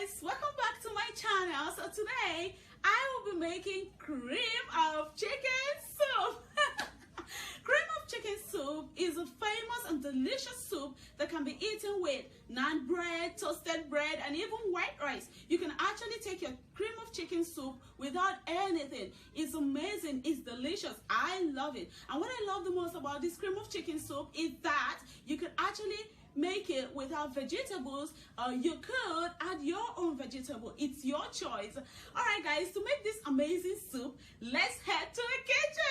guys, welcome back to my channel. So today I will be making cream of chicken soup. Cream of chicken soup is a famous and delicious soup that can be eaten with naan bread, toasted bread, and even white rice. You can actually take your cream of chicken soup without anything. It's amazing, it's delicious, I love it. And what I love the most about this cream of chicken soup is that you can actually make it without vegetables, or you could add your own vegetable. It's your choice. All right guys, to make this amazing soup, let's head to the kitchen.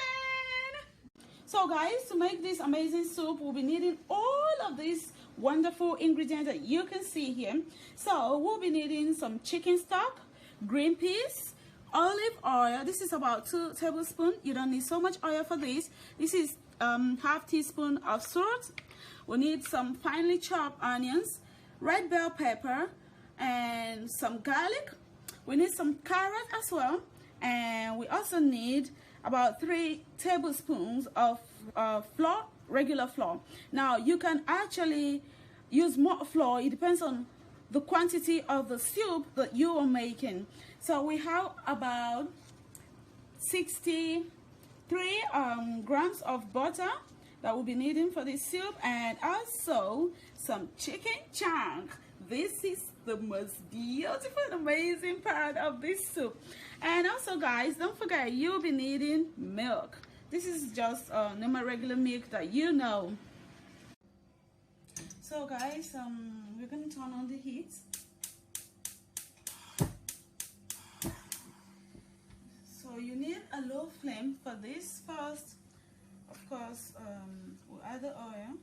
So guys, to make this amazing soup, we'll be needing all of these wonderful ingredients that you can see here. So we'll be needing some chicken stock, green peas, olive oil. This is about 2 tablespoons. You don't need so much oil for this. This is half teaspoon of salt. We need some finely chopped onions, red bell pepper, and some garlic. We need some carrot as well, and we also need about 3 tablespoons of flour, regular flour. Now you can actually use more flour. It depends on the quantity of the soup that you are making. So we have about 63 grams of butter that we'll be needing for this soup, and also some chicken chunk. This is the most beautiful and amazing part of this soup. And also guys, don't forget, you'll be needing milk. This is just normal regular milk that you know. So guys, we're gonna turn on the heat. So you need a low flame for this first. Of course, we'll add the oil.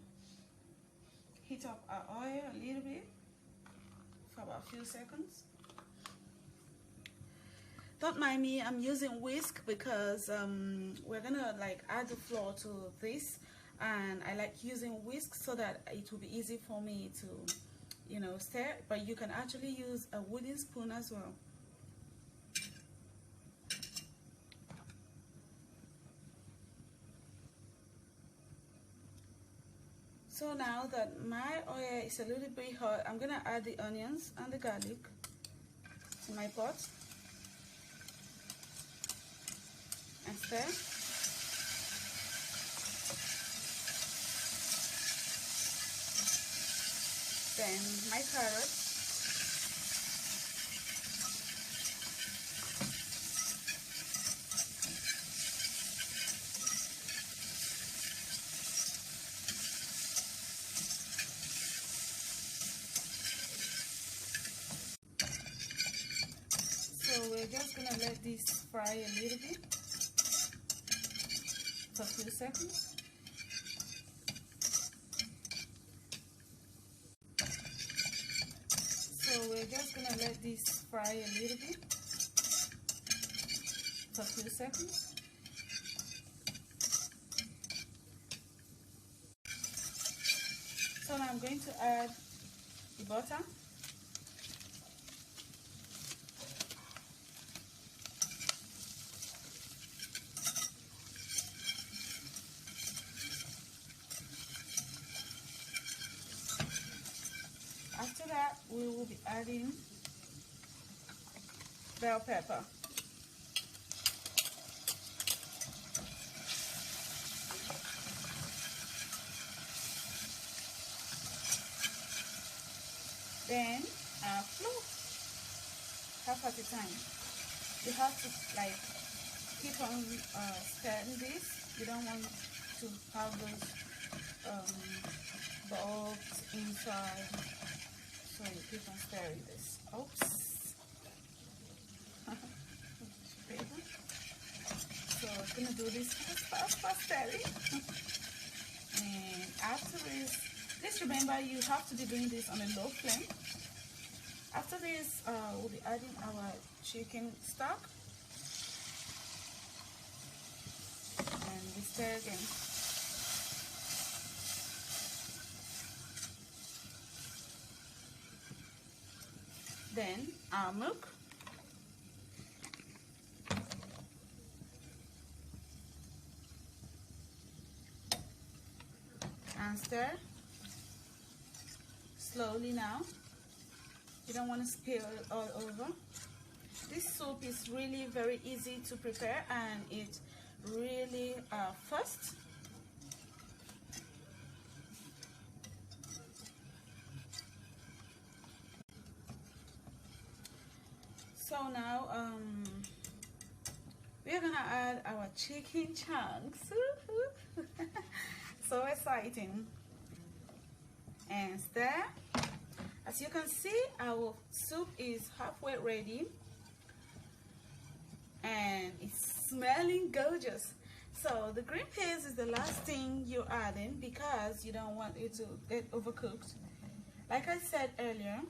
Heat up our oil a little bit for about a few seconds. Don't mind me, I'm using whisk because we're gonna add the flour to this, and I like using whisk so that it will be easy for me to, stir. But you can actually use a wooden spoon as well. So now that my oil is a little bit hot, I'm gonna add the onions and the garlic to my pot and stir. Then my carrots. So we're just gonna let this fry a little bit for a few seconds. So we're just gonna let this fry a little bit for a few seconds. So now I'm going to add the butter. After that, we will be adding bell pepper. Then flour, half at a time. You have to keep on stirring this. You don't want to have those bulbs inside. So you keep on stirring this. Oops. So I'm gonna do this fast stirring. And after this, please remember you have to be doing this on a low flame. After this, we'll be adding our chicken stock, and we stir again. Then our milk, and stir slowly now. You don't want to spill it all over. This soup is really very easy to prepare, and it's really fast. So now we're gonna add our chicken chunks. So exciting. And stir. As you can see, our soup is halfway ready, and it's smelling gorgeous. So the green peas is the last thing you're adding because you don't want it to get overcooked. Like I said earlier,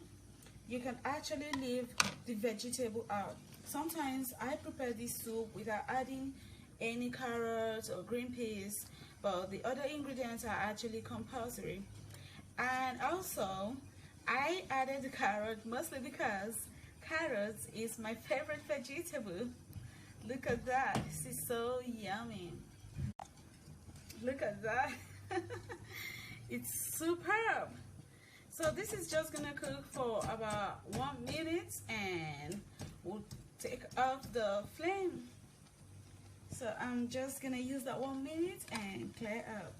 you can actually leave the vegetable out. Sometimes I prepare this soup without adding any carrots or green peas, but the other ingredients are actually compulsory. And also, I added the carrot mostly because carrots is my favorite vegetable. Look at that, this is so yummy. Look at that. It's superb. So this is just gonna cook for about 1 minute, and we'll take off the flame. So I'm just gonna use that 1 minute and clear up.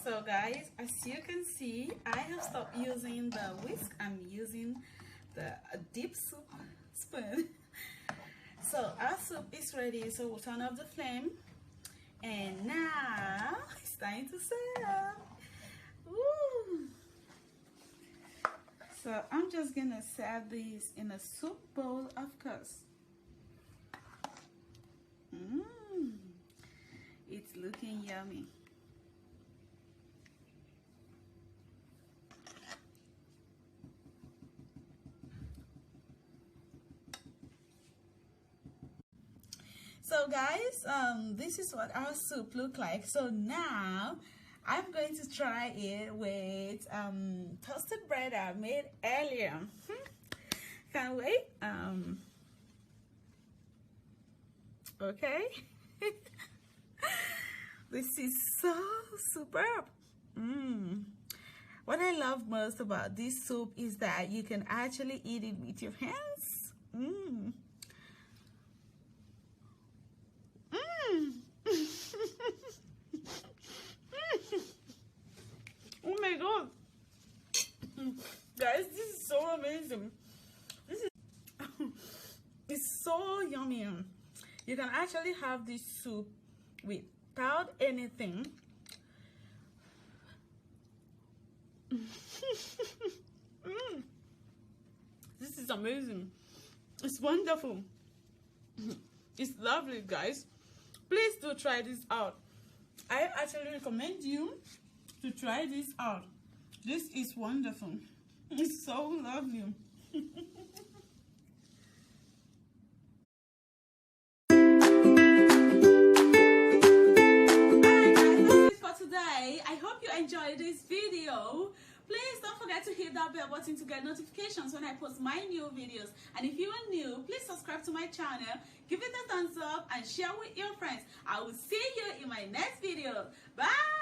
So guys, as you can see, I have stopped using the whisk. I'm using the deep soup spoon. So our soup is ready, so we'll turn off the flame, and now it's time to serve. Woo. So I'm just gonna serve this in a soup bowl, of course. It's looking yummy. So guys, this is what our soup look like. So now I'm going to try it with toasted bread I made earlier. Can't wait. Okay. This is so superb. What I love most about this soup is that you can actually eat it with your hands. Oh my god, guys, this is so amazing. This is it's so yummy. You can actually have this soup without anything. This is amazing. It's wonderful. It's lovely, guys. Please do try this out. I actually recommend you to try this out. This is wonderful. It's so lovely. Today, I hope you enjoyed this video. Please don't forget to hit that bell button to get notifications when I post my new videos. And if you are new, please subscribe to my channel, give it a thumbs up, and share with your friends. I will see you in my next video. Bye.